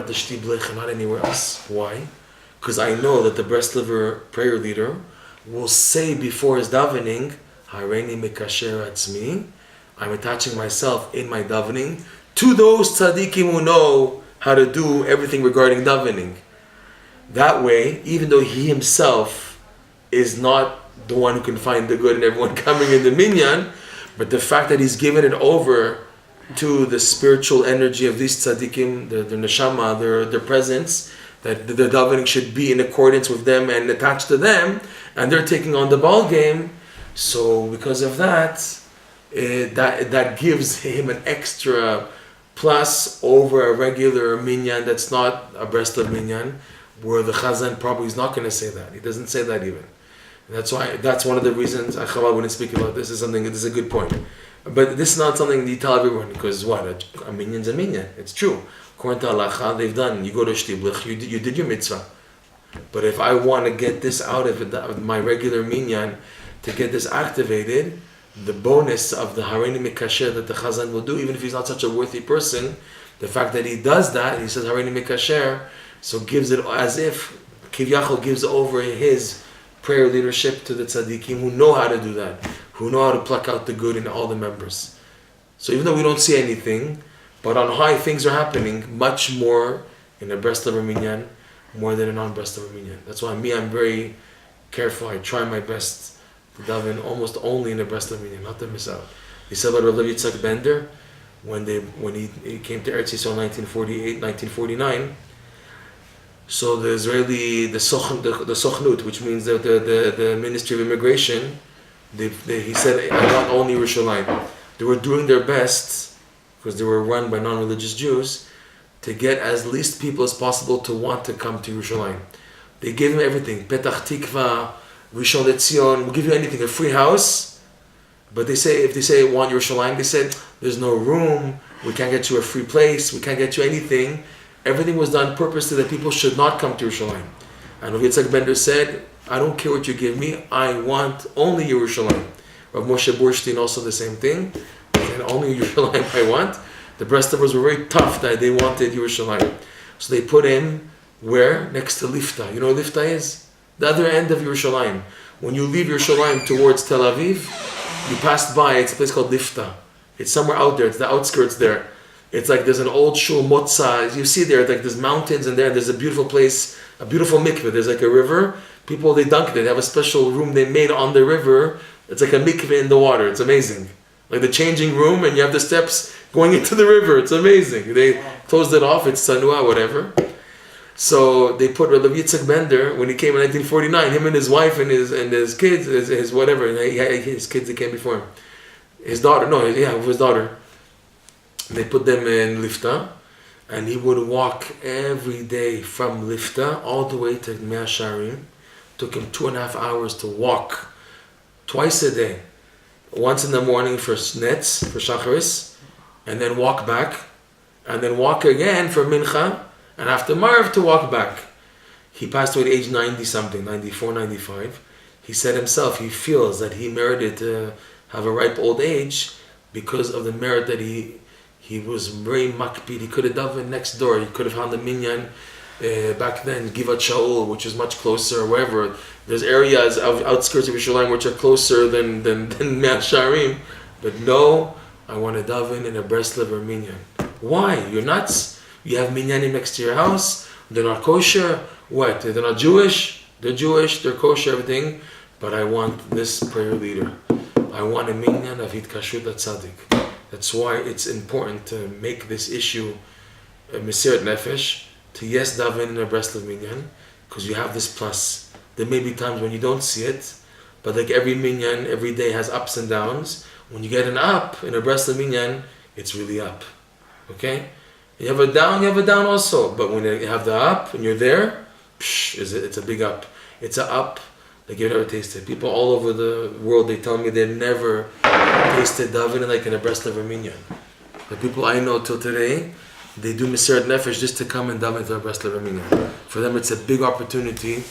at the Shtiblich and not anywhere else. Why? Because I know that the Breslover prayer leader will say before his davening, Hareini Mikasher Atzmi, I'm attaching myself in my davening to those tzaddikim who know how to do everything regarding davening. That way, even though he himself is not the one who can find the good in everyone coming in the minyan, but the fact that he's given it over to the spiritual energy of these tzaddikim, their neshama, their presence, that the davening should be in accordance with them and attached to them, and they're taking on the ball game. So because of that, that gives him an extra plus over a regular minyan that's not a Breslov minyan, where the Chazan probably is not going to say that. He doesn't say that even. And that's one of the reasons Chabad wouldn't speak about this. This is a good point. But this is not something that you tell everyone, because what? A minyan's a minyan. It's true. According to halacha, they've done. You go to Shtiblich, you did your mitzvah. But if I want to get this out of my regular minyan, to get this activated, the bonus of the Hareini Mikasher that the Chazan will do, even if he's not such a worthy person, the fact that he does that, he says Hareini Mikasher, so gives it as if Kivyachol gives over his prayer leadership to the tzaddikim who know how to do that, who know how to pluck out the good in all the members. So even though we don't see anything, but on high things are happening much more in a Breslov minyan more than a non-Breslov minyan. That's why I'm very careful. I try my best to daven almost only in a Breslov minyan, not to miss out. He said about Rav Yitzhak Bender when he came to Eretz Yisrael in 1948, 1949. So the Israeli, the Sochnut, which means the Ministry of Immigration, he said, I want only Yerushalayim. They were doing their best, because they were run by non-religious Jews, to get as least people as possible to want to come to Yerushalayim. They gave them everything. Petach Tikva, Rishon LeZion, we'll give you anything, a free house. But if they say want Yerushalayim, they said, there's no room, we can't get you a free place, we can't get you anything. Everything was done purposely that people should not come to Yerushalayim. And Rav Yitzhak Bender said, I don't care what you give me, I want only Yerushalayim. Rav Moshe Borstein also the same thing. And only Yerushalayim I want. The Breslovers were very tough that they wanted Yerushalayim. So they put him where? Next to Lifta. You know what Lifta is? The other end of Yerushalayim. When you leave Yerushalayim towards Tel Aviv, you passed by, it's a place called Lifta. It's somewhere out there, it's the outskirts there. It's like there's an old shul Motza. You see there, like there's mountains and there's a beautiful place, a beautiful mikveh. There's like a river. People, they dunk there. They have a special room they made on the river. It's like a mikveh in the water. It's amazing. Like the changing room, and you have the steps going into the river. It's amazing. They closed it off. It's Sanua, whatever. So they put Rav Yitzhak Bender, when he came in 1949, him and his wife and his kids, his whatever, his kids that came before him. His daughter, his daughter. They put them in Lifta, and he would walk every day from Lifta all the way to Mea Sharim. Took him 2.5 hours to walk twice a day. Once in the morning for Netz, for Shacharis, and then walk back, and then walk again for Mincha, and after Marv to walk back. He passed away at age 90-something, 94, 95. He said himself he feels that he merited to have a ripe old age because of the merit that he was very makpid. He could have davened next door. He could have found the minyan back then, Givat Shaul, which is much closer, or wherever. There's areas of outskirts of Yerushalayim which are closer than Mea Sharim. But no, I want to daven in a Breslov or minyan. Why? You're nuts? You have minyanim next to your house. They're not kosher. What? They're not Jewish. They're Jewish. They're kosher. Everything. But I want this prayer leader. I want a minyan of Hitkashut Tsadik. That's why it's important to make this issue a Mesirat Nefesh, to yes daven in a Breslov minyan, because you have this plus. There may be times when you don't see it, but like every minyan, every day has ups and downs. When you get an up in a Breslov minyan, it's really up. Okay? You have a down also. But when you have the up and you're there, it's a big up. It's a up like you've never tasted. People all over the world, they tell me they've never tasted davening like in a Breslov minyan. The people I know till today, they do Mesirat Nefesh just to come and daven to a Breslov minyan. For them, it's a big opportunity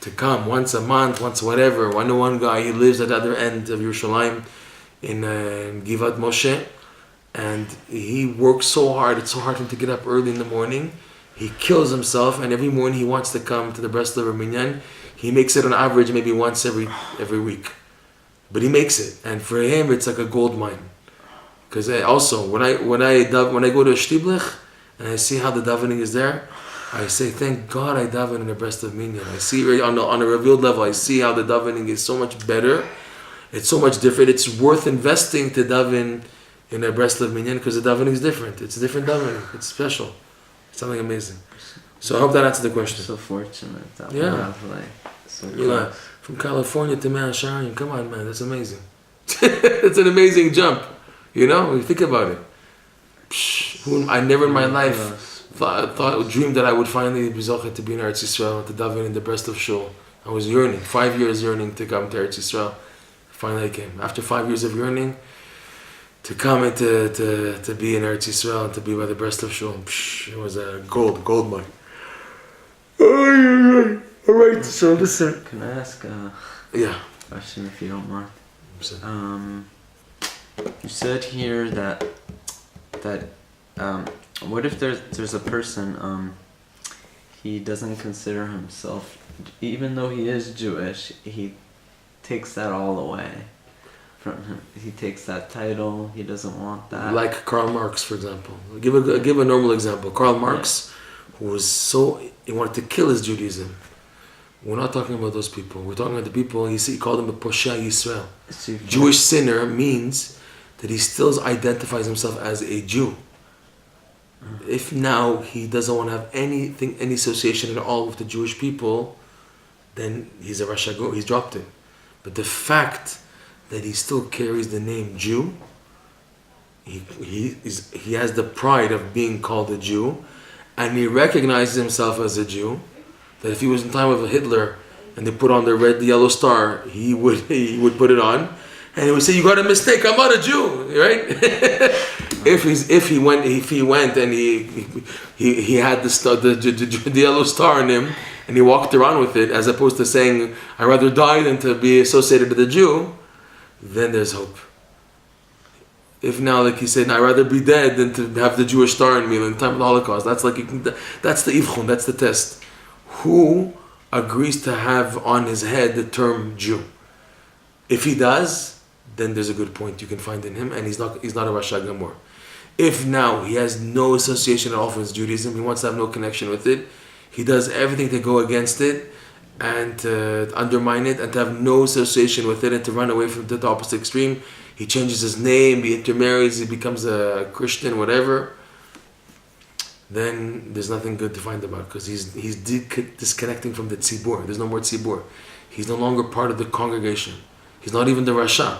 to come once a month, once whatever. I know one guy, he lives at the other end of Yerushalayim in Givat Moshe, and he works so hard. It's so hard for him to get up early in the morning. He kills himself, and every morning he wants to come to the Breslov A Minyin. He makes it on average maybe once every week, but he makes it, and for him it's like a gold mine. Because also when I go to a shtiblich and I see how the davening is there, I say thank God I daven in a Breslov Minyan. I see on a revealed level, I see how the davening is so much better. It's so much different. It's worth investing to daven in a Breslov Minyan because the davening is different. It's a different davening. It's special. It's something amazing. So I hope that answered the question. So fortunate that we Yeah. have so Yeah. From California to Mount Sharon, come on, man, that's amazing. It's an amazing jump. You know, when you think about it. I never in my life dreamed that I would finally be zochet to be in Eretz Yisrael, to daven in the Breslov shul. I was yearning, 5 years yearning to come to Eretz Yisrael. Finally I came. After 5 years of yearning, to come and to be in Eretz Yisrael and to be by the Breslov shul, it was a gold mine. Alright, so listen. Can I ask a question if you don't mind? You said here that what if there's a person he doesn't consider himself, even though he is Jewish, he takes that all away from him. He takes that title. He doesn't want that. Like Karl Marx, for example. Give a normal example. Karl Marx, who was he wanted to kill his Judaism. We're not talking about those people. We're talking about the people. He called them a Posha Yisrael. Jewish sinner means that he still identifies himself as a Jew. If now he doesn't want to have any association at all with the Jewish people, then he's a Rashago. He's dropped it. But the fact that he still carries the name Jew, he has the pride of being called a Jew, and he recognizes himself as a Jew. That if he was in time of Hitler and they put on the yellow star, he would put it on, and he would say, "You got a mistake. I'm not a Jew." Right? if he went and he had the yellow star in him and he walked around with it, as opposed to saying, "I'd rather die than to be associated with a Jew," then there's hope. If now, like he said, "I'd rather be dead than to have the Jewish star in me in the time of the Holocaust," that's the ivchun, that's the test. Who agrees to have on his head the term Jew? If he does, then there's a good point you can find in him, and he's not a Rasha Gamor. If now he has no association at all with Judaism, he wants to have no connection with it, he does everything to go against it and to undermine it and to have no association with it and to run away from the opposite extreme. He changes his name, he intermarries, he becomes a Christian, whatever. Then there's nothing good to find about, because he's disconnecting from the tzibur. There's no more tzibur. He's no longer part of the congregation. He's not even the Rasha.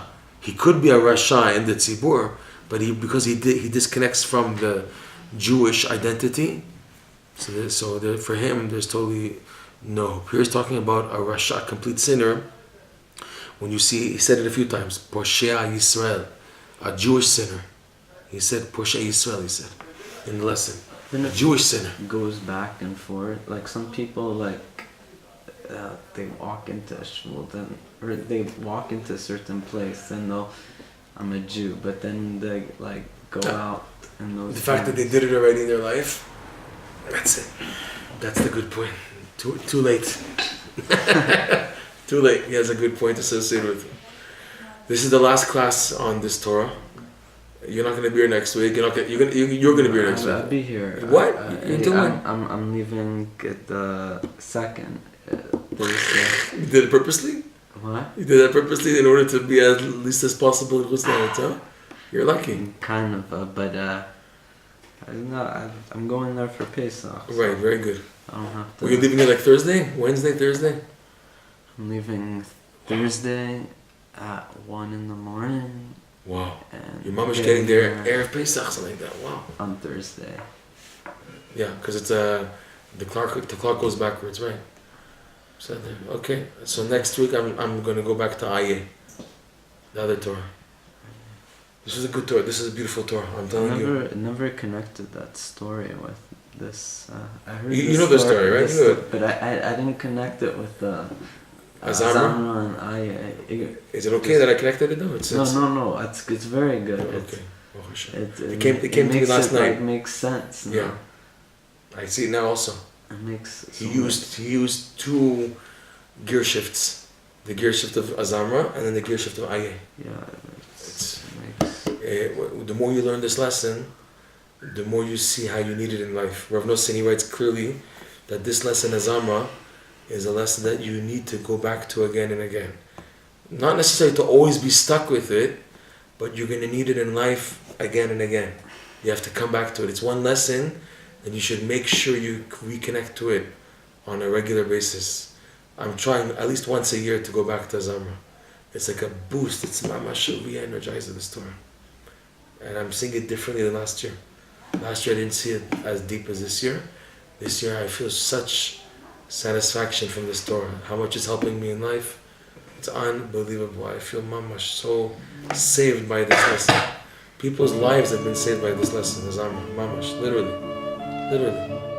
He could be a Rasha in the tzibur, but because he disconnects from the Jewish identity. So for him, there's totally no hope. Here he's talking about a Rasha, complete sinner. When you see, he said it a few times, Poshea Yisrael, a Jewish sinner. He said Poshea Yisrael, he said, in the lesson. Then a Jewish sinner. Goes back and forth. Like some people, they walk into a shul, or they walk into a certain place, and I'm a Jew, but then they go out and those. The fact that they did it already in their life, that's it. That's the good point. Too late. Too late. He has a good point associated with it. This is the last class on this Torah. You're not going to be here next week. You're going to be here next week. I'll be here. What? You're doing? I'm leaving the second Thursday. You did it purposely? What? You did that purposely in order to be as least as possible in Ghusl. You're lucky. Kind of, but I'm going there for Pesach. So right, very good. I don't have to. Were you leaving it like Thursday? Wednesday, Thursday? I'm leaving Thursday at 1 in the morning. Wow. And your mom is getting there Erev Pesach, something like that. Wow. On Thursday. Yeah, because it's the clock goes backwards, right? So okay. So next week I'm gonna go back to Aye, the other Torah. This is a good Torah. This is a beautiful Torah. I'm telling you. Never connected that story with this. I heard you know the story, right? You know it. But I didn't connect it with the. Azamra? And I. Is it okay that I connected it though? No. It's very good. Okay. It came to you last night. It makes sense now. Yeah. I see it now also. It makes He used two gear shifts, the gear shift of Azamra and then the gear shift of Aye. Yeah, It's, it makes. the more you learn this lesson, the more you see how you need it in life. Rav Nosson, he writes clearly that this lesson Azamra is a lesson that you need to go back to again and again. Not necessarily to always be stuck with it, but you're going to need it in life again and again. You have to come back to it. It's one lesson, and you should make sure you reconnect to it on a regular basis. I'm trying at least once a year to go back to Zamra. It's like a boost. It's mamash re-energizes the Torah. And I'm seeing it differently than last year. Last year I didn't see it as deep as this year. This year I feel such satisfaction from this Torah. How much it's helping me in life. It's unbelievable. I feel mamash so saved by this lesson. People's lives have been saved by this lesson, Azamra. Mamash, literally. Literally.